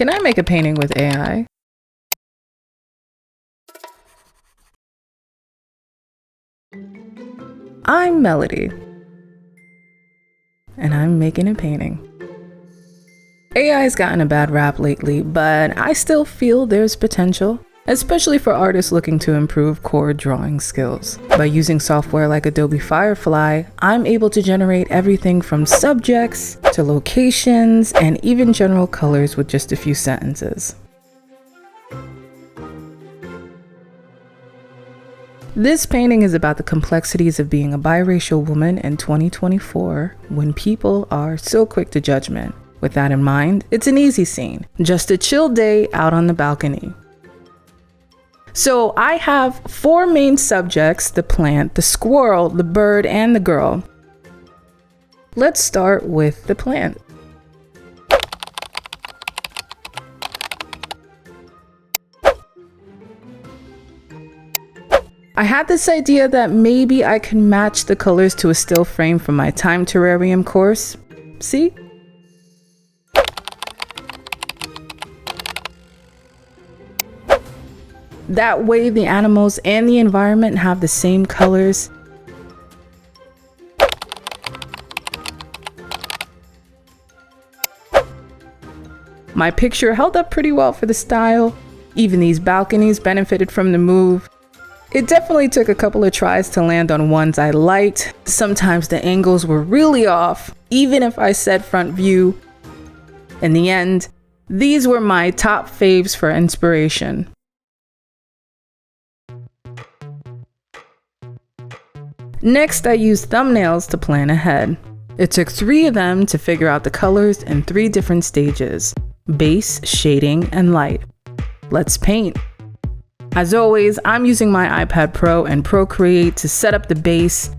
Can I make a painting with AI? I'm Melody, and I'm making a painting. AI's gotten a bad rap lately, but I still feel there's potential, especially for artists looking to improve core drawing skills. By using software like Adobe Firefly, I'm able to generate everything from subjects to locations and even general colors with just a few sentences. This painting is about the complexities of being a biracial woman in 2024 when people are so quick to judgment. With that in mind, it's an easy scene, just a chill day out on the balcony. So I have 4 main subjects: the plant, the squirrel, the bird, and the girl. Let's start with the plant. I had this idea that maybe I can match the colors to a still frame from my time terrarium course. See? That way the animals and the environment have the same colors. My picture held up pretty well for the style. Even these balconies benefited from the move. It definitely took a couple of tries to land on ones I liked. Sometimes the angles were really off, even if I said front view. In the end, these were my top faves for inspiration. Next, I used thumbnails to plan ahead. It took 3 of them to figure out the colors in 3 different stages: base, shading, and light. Let's paint. As always, I'm using my iPad Pro and Procreate to set up the base.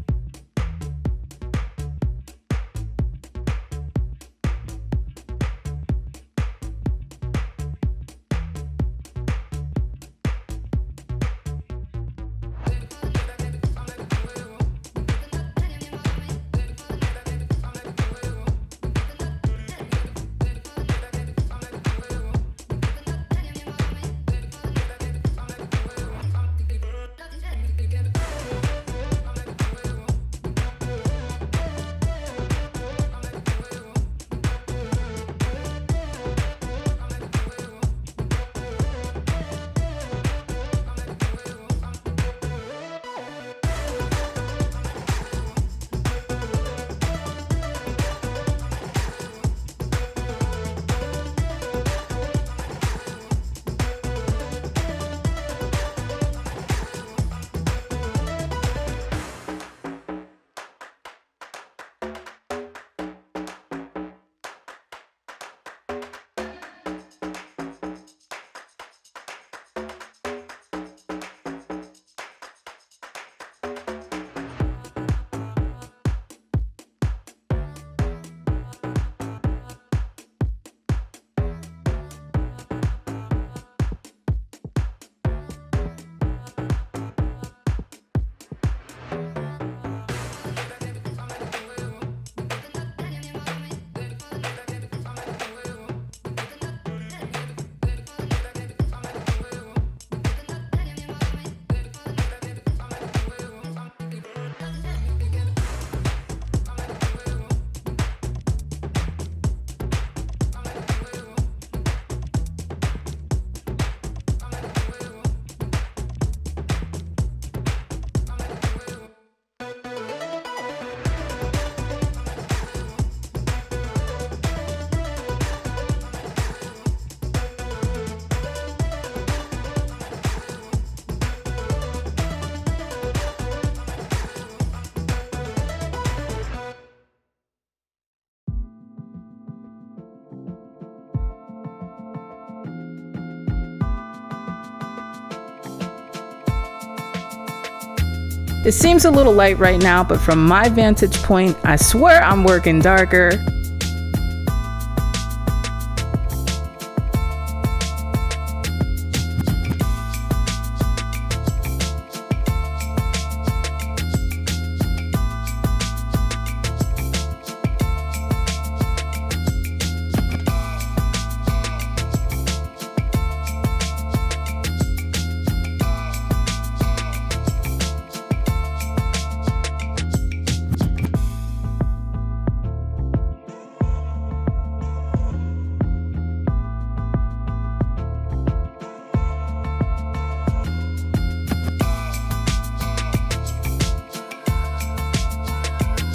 It seems a little light right now, but from my vantage point, I swear I'm working darker.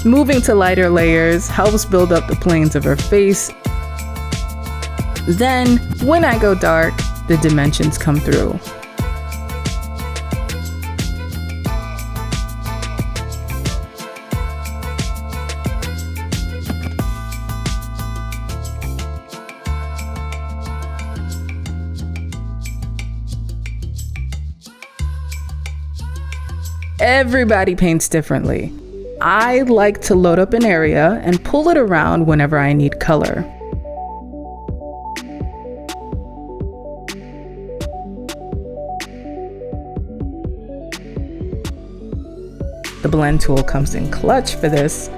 Moving to lighter layers helps build up the planes of her face. Then, when I go dark, the dimensions come through. Everybody paints differently. I like to load up an area and pull it around whenever I need color. The blend tool comes in clutch for this.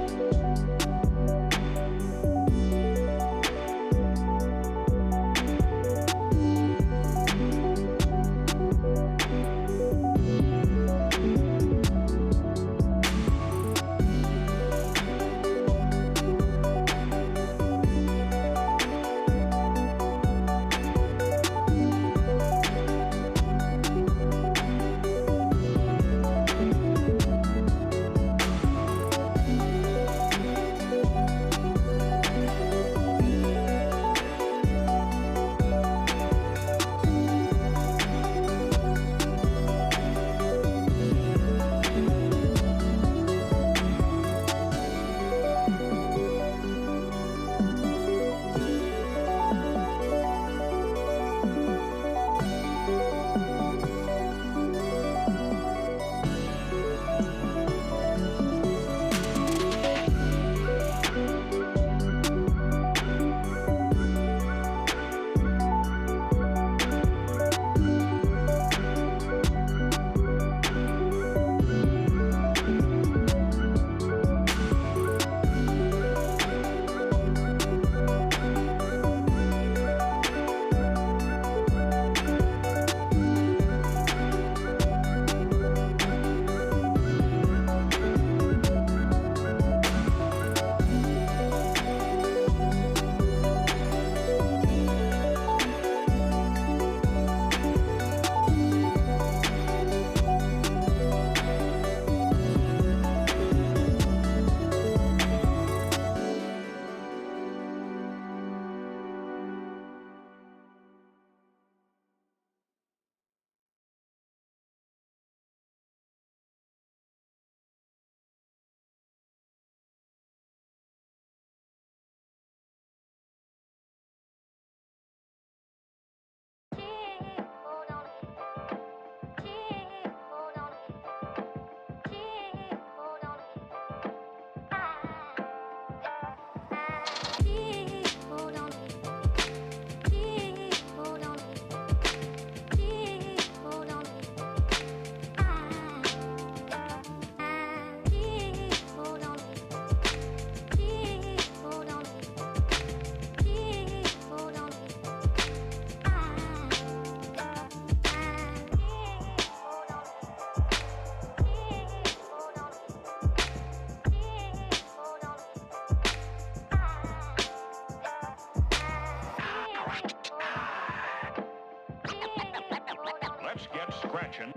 Let's get scratching.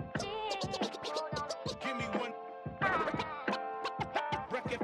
Give me one record.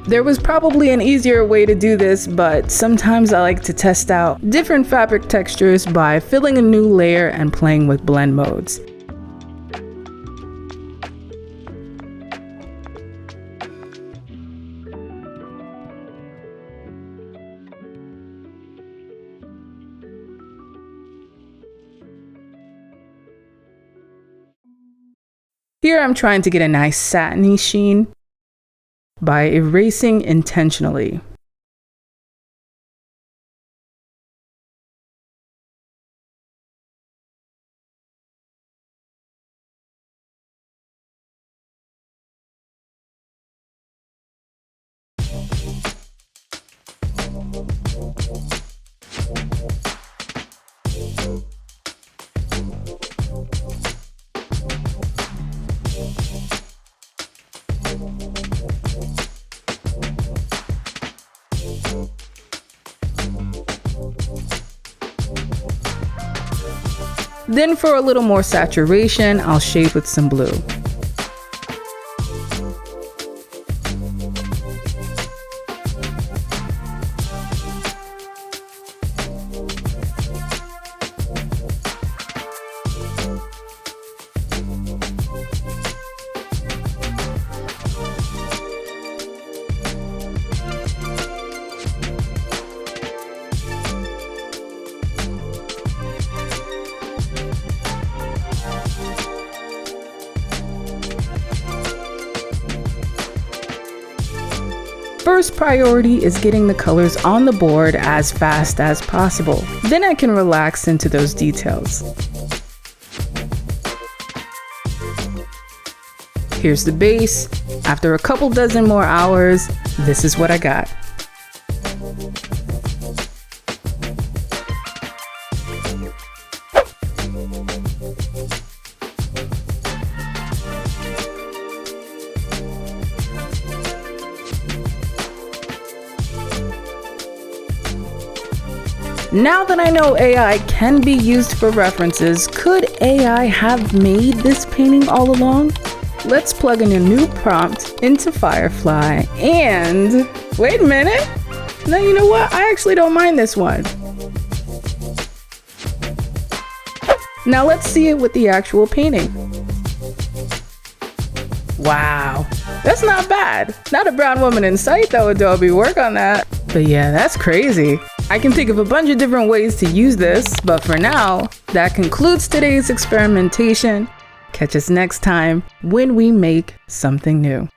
There was probably an easier way to do this, but sometimes I like to test out different fabric textures by filling a new layer and playing with blend modes. Here I'm trying to get a nice satiny sheen by erasing intentionally. Then for a little more saturation, I'll shade with some blue. First priority is getting the colors on the board as fast as possible. Then I can relax into those details. Here's the base. After a couple dozen more hours, this is what I got. Now that I know AI can be used for references, could AI have made this painting all along? Let's plug in a new prompt into Firefly and... wait a minute! No, you know what? I actually don't mind this one. Now let's see it with the actual painting. Wow, that's not bad. Not a brown woman in sight though, Adobe, work on that. But yeah, that's crazy. I can think of a bunch of different ways to use this, but for now, that concludes today's experimentation. Catch us next time when we make something new.